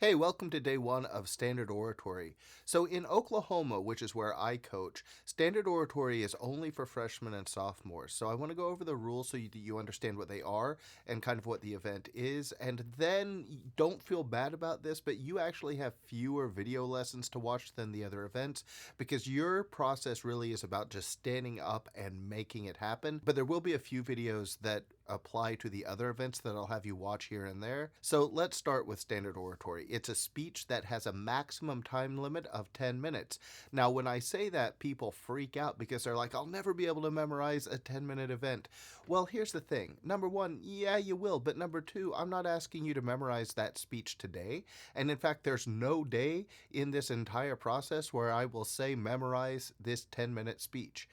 Hey, welcome to day one of Standard Oratory. So in Oklahoma, which is where I coach, Standard Oratory is only for freshmen and sophomores. So I want to go over the rules so you understand what they are and kind of what the event is. And then don't feel bad about this, but you actually have fewer video lessons to watch than the other events because your process really is about just standing up and making it happen. But there will be a few videos that apply to the other events that I'll have you watch here and there. So let's start with Standard Oratory. It's a speech that has a maximum time limit of 10 minutes. Now, when I say that, people freak out because they're like, I'll never be able to memorize a 10-minute event. Well, here's the thing. Number one, yeah, you will. But number two, I'm not asking you to memorize that speech today. And in fact, there's no day in this entire process where I will say memorize this 10-minute speech.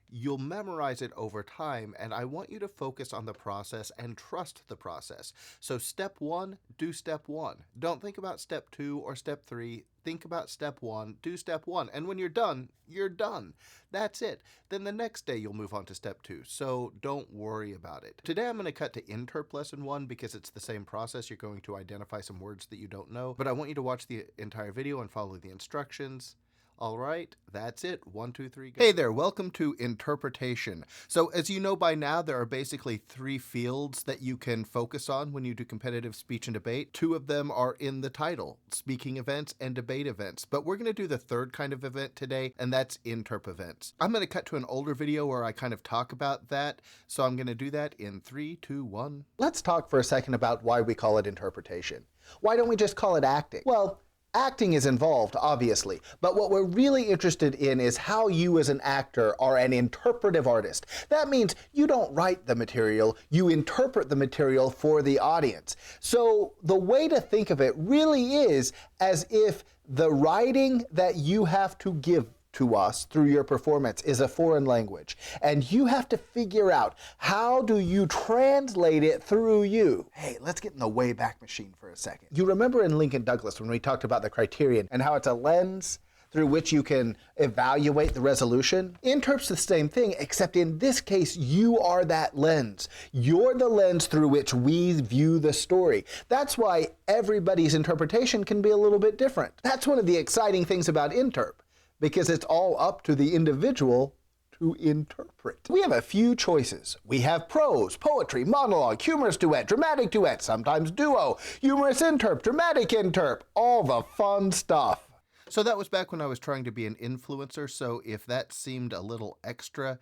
You'll memorize it over time, and I want you to focus on the process and trust the process. So step one, do step one. Don't think about step two or step three. Think about step one, do step one. And when you're done, you're done. That's it. Then the next day you'll move on to step two. So don't worry about it. Today I'm going to cut to interp lesson one because it's the same process. You're going to identify some words that you don't know, but I want you to watch the entire video and follow the instructions. All right, that's it. 1, 2, 3, go. Hey there, welcome to interpretation. So as you know by now, there are basically 3 fields that you can focus on when you do competitive speech and debate. 2 of them are in the title, speaking events and debate events. But we're going to do the third kind of event today, and that's interp events. I'm going to cut to an older video where I kind of talk about that. So I'm going to do that in 3, 2, 1. Let's talk for a second about why we call it interpretation. Why don't we just call it acting? Well, acting is involved, obviously, but what we're really interested in is how you as an actor are an interpretive artist. That means you don't write the material, you interpret the material for the audience. So the way to think of it really is as if the writing that you have to give to us through your performance is a foreign language, and you have to figure out how do you translate it through you. Hey, let's get in the Wayback Machine for a second. You remember in Lincoln Douglas when we talked about the criterion and how it's a lens through which you can evaluate the resolution? Interp's the same thing, except in this case, you are that lens. You're the lens through which we view the story. That's why everybody's interpretation can be a little bit different. That's one of the exciting things about interp, because it's all up to the individual to interpret. We have a few choices. We have prose, poetry, monologue, humorous duet, dramatic duet, sometimes duo, humorous interp, dramatic interp, all the fun stuff. So that was back when I was trying to be an influencer, so if that seemed a little extra,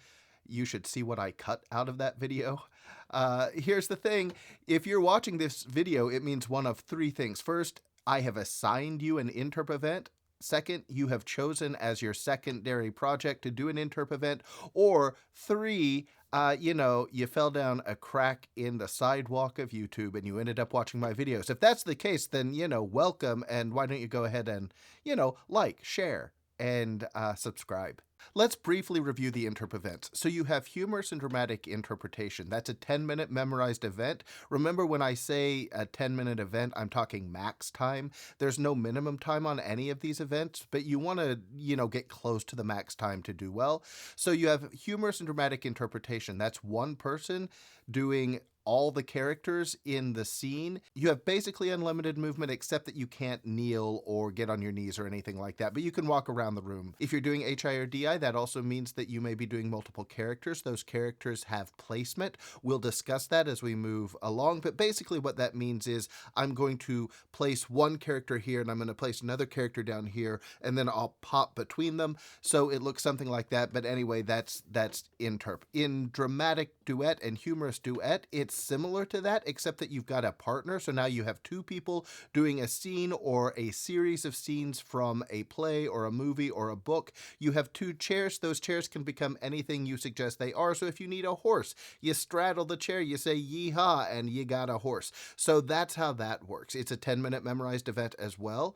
you should see what I cut out of that video. Here's the thing. If you're watching this video, it means one of 3 things. First, I have assigned you an interp event. Second, you have chosen as your secondary project to do an interp event. Or 3, you fell down a crack in the sidewalk of YouTube and you ended up watching my videos. If that's the case, then, welcome. And why don't you go ahead and, like, share, and subscribe. Let's briefly review the interp events. So you have humorous and dramatic interpretation. That's a 10-minute memorized event. Remember, when I say a 10-minute event, I'm talking max time. There's no minimum time on any of these events, but you want to, get close to the max time to do well. So you have humorous and dramatic interpretation. That's one person doing all the characters in the scene. You have basically unlimited movement, except that you can't kneel or get on your knees or anything like that, but you can walk around the room. If you're doing HI or DI, that also means that you may be doing multiple characters. Those characters have placement. We'll discuss that as we move along, but basically what that means is I'm going to place one character here and I'm going to place another character down here, and then I'll pop between them. So it looks something like that, but anyway, that's interp. In dramatic duet and humorous duet, it's similar to that, except that you've got a partner. So now you have 2 people doing a scene or a series of scenes from a play or a movie or a book. You have 2 chairs. Those chairs can become anything you suggest they are. So if you need a horse, you straddle the chair, you say yeehaw, and you got a horse. So that's how that works. It's a 10-minute memorized event as well.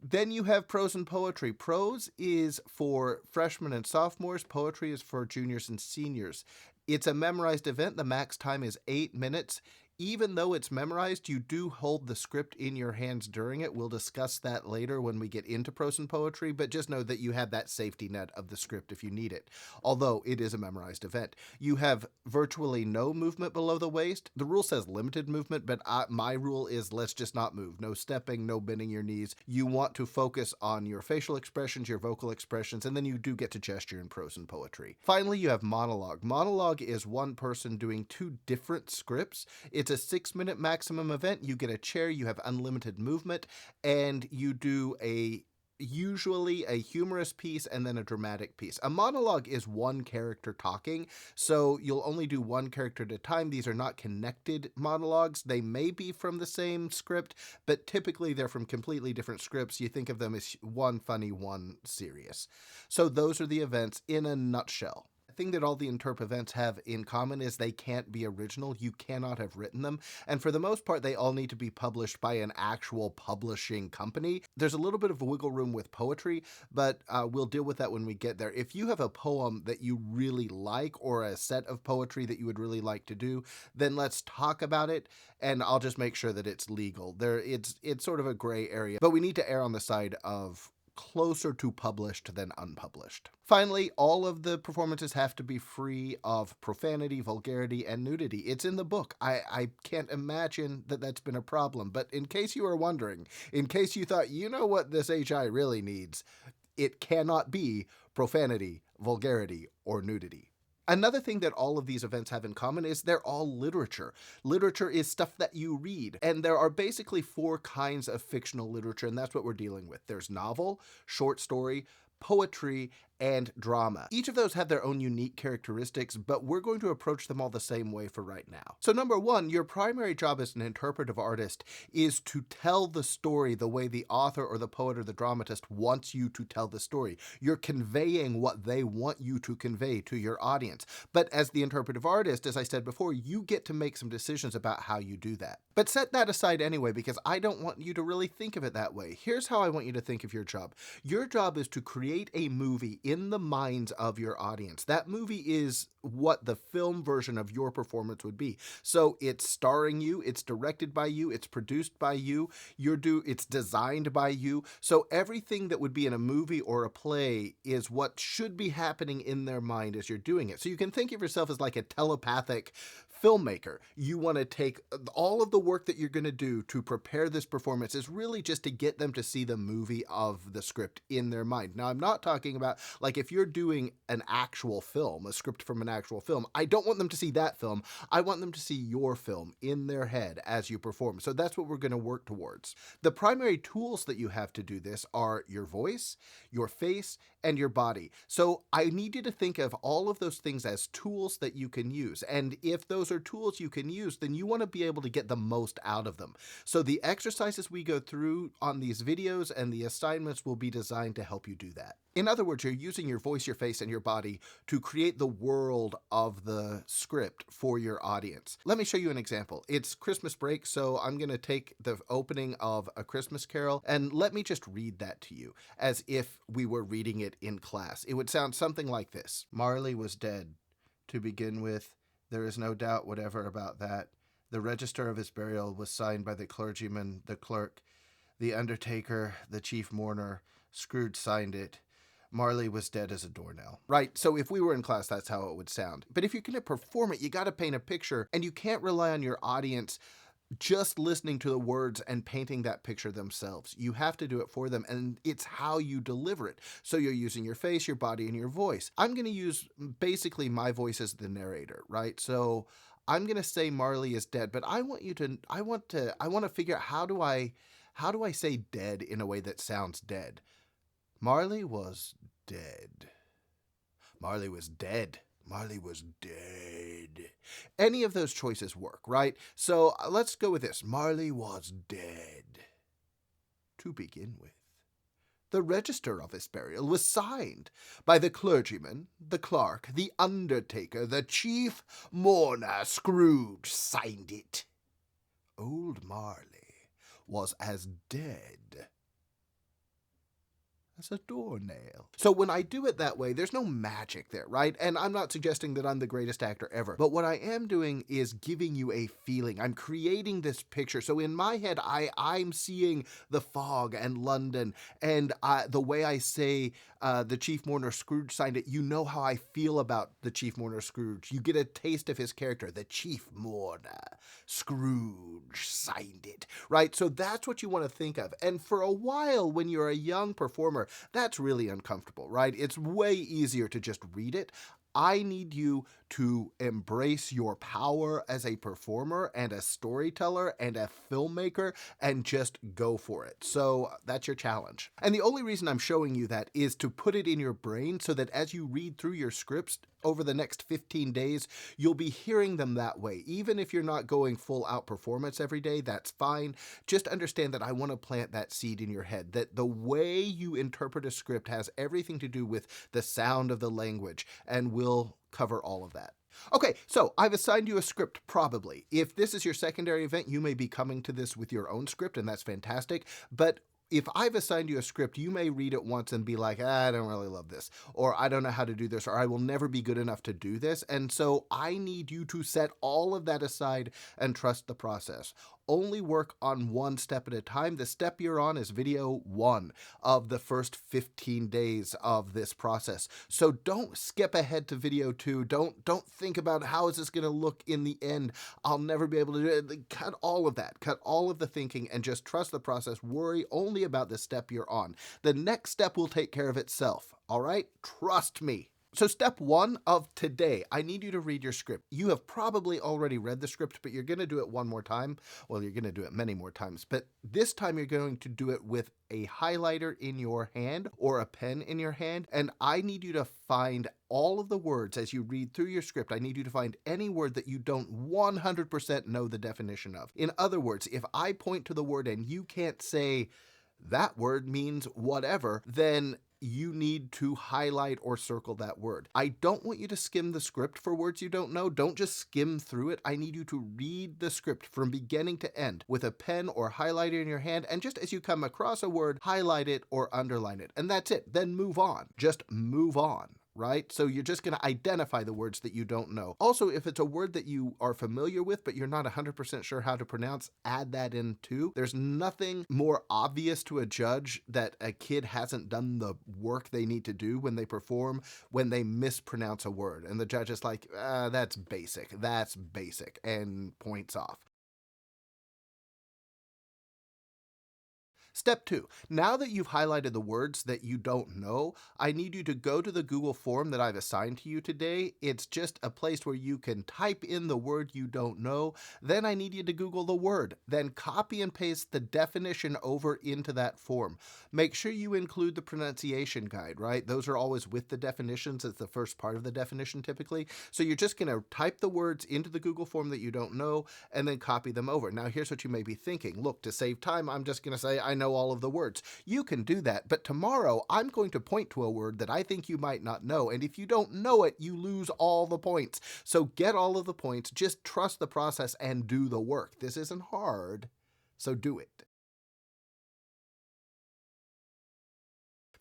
Then you have prose and poetry. Prose is for freshmen and sophomores. Poetry is for juniors and seniors. It's a memorized event. The max time is 8 minutes. Even though it's memorized, you do hold the script in your hands during it. We'll discuss that later when we get into prose and poetry, but just know that you have that safety net of the script if you need it, although it is a memorized event. You have virtually no movement below the waist. The rule says limited movement, but my rule is let's just not move. No stepping, no bending your knees. You want to focus on your facial expressions, your vocal expressions, and then you do get to gesture in prose and poetry. Finally, you have monologue. Monologue is one person doing two different scripts. It's a 6-minute maximum event. You get a chair, you have unlimited movement, and you do usually a humorous piece and then a dramatic piece. A monologue is one character talking, so you'll only do one character at a time. These are not connected monologues. They may be from the same script, but typically they're from completely different scripts. You think of them as one funny, one serious. So those are the events in a nutshell. Thing that all the interp events have in common is they can't be original. You cannot have written them. And for the most part, they all need to be published by an actual publishing company. There's a little bit of wiggle room with poetry, but we'll deal with that when we get there. If you have a poem that you really like or a set of poetry that you would really like to do, then let's talk about it, and I'll just make sure that it's legal. It's sort of a gray area, but we need to err on the side of closer to published than unpublished. Finally, all of the performances have to be free of profanity, vulgarity, and nudity. It's in the book. I can't imagine that that's been a problem, but in case you were wondering, in case you thought, you know what this HI really needs, it cannot be profanity, vulgarity, or nudity. Another thing that all of these events have in common is they're all literature. Literature is stuff that you read, and there are basically 4 kinds of fictional literature, and that's what we're dealing with. There's novel, short story, poetry, and drama. Each of those have their own unique characteristics, but we're going to approach them all the same way for right now. So number 1, your primary job as an interpretive artist is to tell the story the way the author or the poet or the dramatist wants you to tell the story. You're conveying what they want you to convey to your audience. But as the interpretive artist, as I said before, you get to make some decisions about how you do that. But set that aside anyway, because I don't want you to really think of it that way. Here's how I want you to think of your job. Your job is to create a movie in the minds of your audience. That movie is what the film version of your performance would be. So it's starring you, it's directed by you, it's produced by you, it's designed by you. So everything that would be in a movie or a play is what should be happening in their mind as you're doing it. So you can think of yourself as like a telepathic filmmaker. You want to take all of the work that you're going to do to prepare this performance is really just to get them to see the movie of the script in their mind. Now, I'm not talking about, like, if you're doing an actual film, a script from an actual film, I don't want them to see that film. I want them to see your film in their head as you perform. So that's what we're going to work towards. The primary tools that you have to do this are your voice, your face, and your body. So I need you to think of all of those things as tools that you can use. And if those are tools you can use, then you want to be able to get the most out of them. So the exercises we go through on these videos and the assignments will be designed to help you do that. In other words, you're using your voice, your face, and your body to create the world of the script for your audience. Let me show you an example. It's Christmas break, so I'm going to take the opening of A Christmas Carol, and let me just read that to you as if we were reading it in class. It would sound something like this. Marley was dead. To begin with, there is no doubt whatever about that. The register of his burial was signed by the clergyman, the clerk, the undertaker, the chief mourner. Scrooge signed it. Marley was dead as a doornail. Right, so if we were in class, that's how it would sound. But if you're going to perform it, you got to paint a picture, and you can't rely on your audience just listening to the words and painting that picture themselves. You have to do it for them, and it's how you deliver it. So you're using your face, your body, and your voice. I'm going to use basically my voice as the narrator, right? So I'm going to say Marley is dead, but I want to figure out how do I say dead in a way that sounds dead. Marley was dead. Marley was dead. Marley was dead. Any of those choices work, right? So let's go with this. Marley was dead. To begin with, the register of his burial was signed by the clergyman, the clerk, the undertaker, the chief mourner. Scrooge signed it. Old Marley was as dead That's a doornail. So when I do it that way, there's no magic there, right? And I'm not suggesting that I'm the greatest actor ever, but what I am doing is giving you a feeling. I'm creating this picture. So in my head, I'm seeing the fog and London, and the way I say the Chief Mourner Scrooge signed it, you know how I feel about the Chief Mourner Scrooge. You get a taste of his character. The Chief Mourner Scrooge signed it, right? So that's what you want to think of. And for a while, when you're a young performer, that's really uncomfortable, right? It's way easier to just read it. I need you to embrace your power as a performer and a storyteller and a filmmaker and just go for it. So that's your challenge. And the only reason I'm showing you that is to put it in your brain so that as you read through your scripts over the next 15 days, you'll be hearing them that way. Even if you're not going full out performance every day, that's fine. Just understand that I want to plant that seed in your head, that the way you interpret a script has everything to do with the sound of the language, and we'll cover all of that. Okay, so I've assigned you a script, probably. If this is your secondary event, you may be coming to this with your own script, and that's fantastic, but if I've assigned you a script, you may read it once and be like, I don't really love this, or I don't know how to do this, or I will never be good enough to do this. And so I need you to set all of that aside and trust the process. Only work on one step at a time. The step you're on is video 1 of the first 15 days of this process. So don't skip ahead to video 2. Don't think about how is this going to look in the end. I'll never be able to do it. Cut all of that. Cut all of the thinking and just trust the process. Worry only about the step you're on. The next step will take care of itself. All right? Trust me. So step 1 of today, I need you to read your script. You have probably already read the script, but you're going to do it one more time. Well, you're going to do it many more times, but this time you're going to do it with a highlighter in your hand or a pen in your hand, and I need you to find all of the words as you read through your script. I need you to find any word that you don't 100% know the definition of. In other words, if I point to the word and you can't say that word means whatever, then you need to highlight or circle that word. I don't want you to skim the script for words you don't know. Don't just skim through it. I need you to read the script from beginning to end with a pen or highlighter in your hand, and just as you come across a word, highlight it or underline it. And that's it. Then move on. Just move on. Right? So you're just going to identify the words that you don't know. Also, if it's a word that you are familiar with, but you're not 100% sure how to pronounce, add that in too. There's nothing more obvious to a judge that a kid hasn't done the work they need to do when they perform, when they mispronounce a word. And the judge is like, that's basic, and points off. Step 2, now that you've highlighted the words that you don't know, I need you to go to the Google form that I've assigned to you today. It's just a place where you can type in the word you don't know. Then I need you to Google the word. Then copy and paste the definition over into that form. Make sure you include the pronunciation guide, right? Those are always with the definitions. It's the first part of the definition typically. So you're just going to type the words into the Google form that you don't know and then copy them over. Now here's what you may be thinking. Look, to save time, I'm just going to say I know all of the words. You can do that, but tomorrow I'm going to point to a word that I think you might not know, and if you don't know it, you lose all the points. So get all of the points, just trust the process and do the work. This isn't hard, so do it.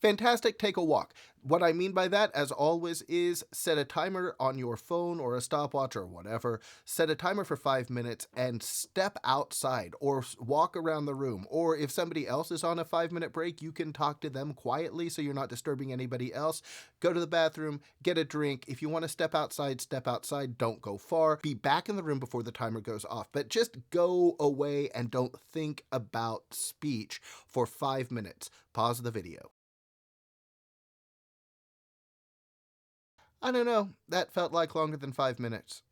Fantastic, take a walk. What I mean by that, as always, is set a timer on your phone or a stopwatch or whatever. Set a timer for 5 minutes and step outside or walk around the room. Or if somebody else is on a 5-minute break, you can talk to them quietly so you're not disturbing anybody else. Go to the bathroom, get a drink. If you want to step outside, don't go far. Be back in the room before the timer goes off. But just go away and don't think about speech for 5 minutes. Pause the video. I don't know, that felt like longer than 5 minutes.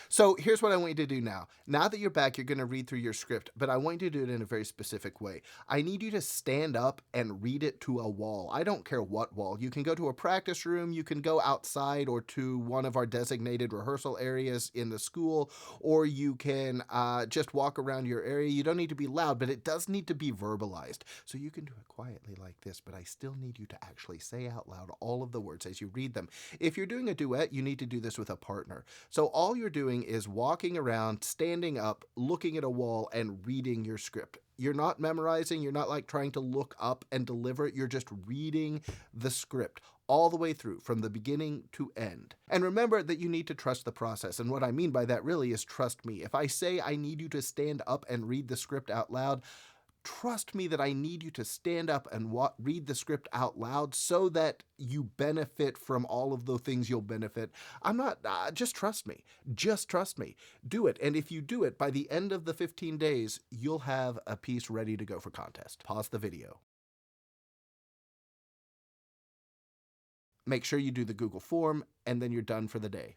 So here's what I want you to do now. Now that you're back, you're going to read through your script, but I want you to do it in a very specific way. I need you to stand up and read it to a wall. I don't care what wall. You can go to a practice room, you can go outside or to one of our designated rehearsal areas in the school, or you can just walk around your area. You don't need to be loud, but it does need to be verbalized. So you can do it quietly like this, but I still need you to actually say out loud all of the words as you read them. If you're doing a duet, you need to do this with a partner. So all you're doing is walking around, standing up, looking at a wall, and reading your script. You're not memorizing. You're not like trying to look up and deliver it. You're just reading the script all the way through from the beginning to end. And remember that you need to trust the process. And what I mean by that really is trust me. If I say I need you to stand up and read the script out loud, trust me that I need you to stand up and read the script out loud so that you benefit from all of the things you'll benefit. I'm not, just trust me. Just trust me. Do it. And if you do it, by the end of the 15 days, you'll have a piece ready to go for contest. Pause the video. Make sure you do the Google form, and then you're done for the day.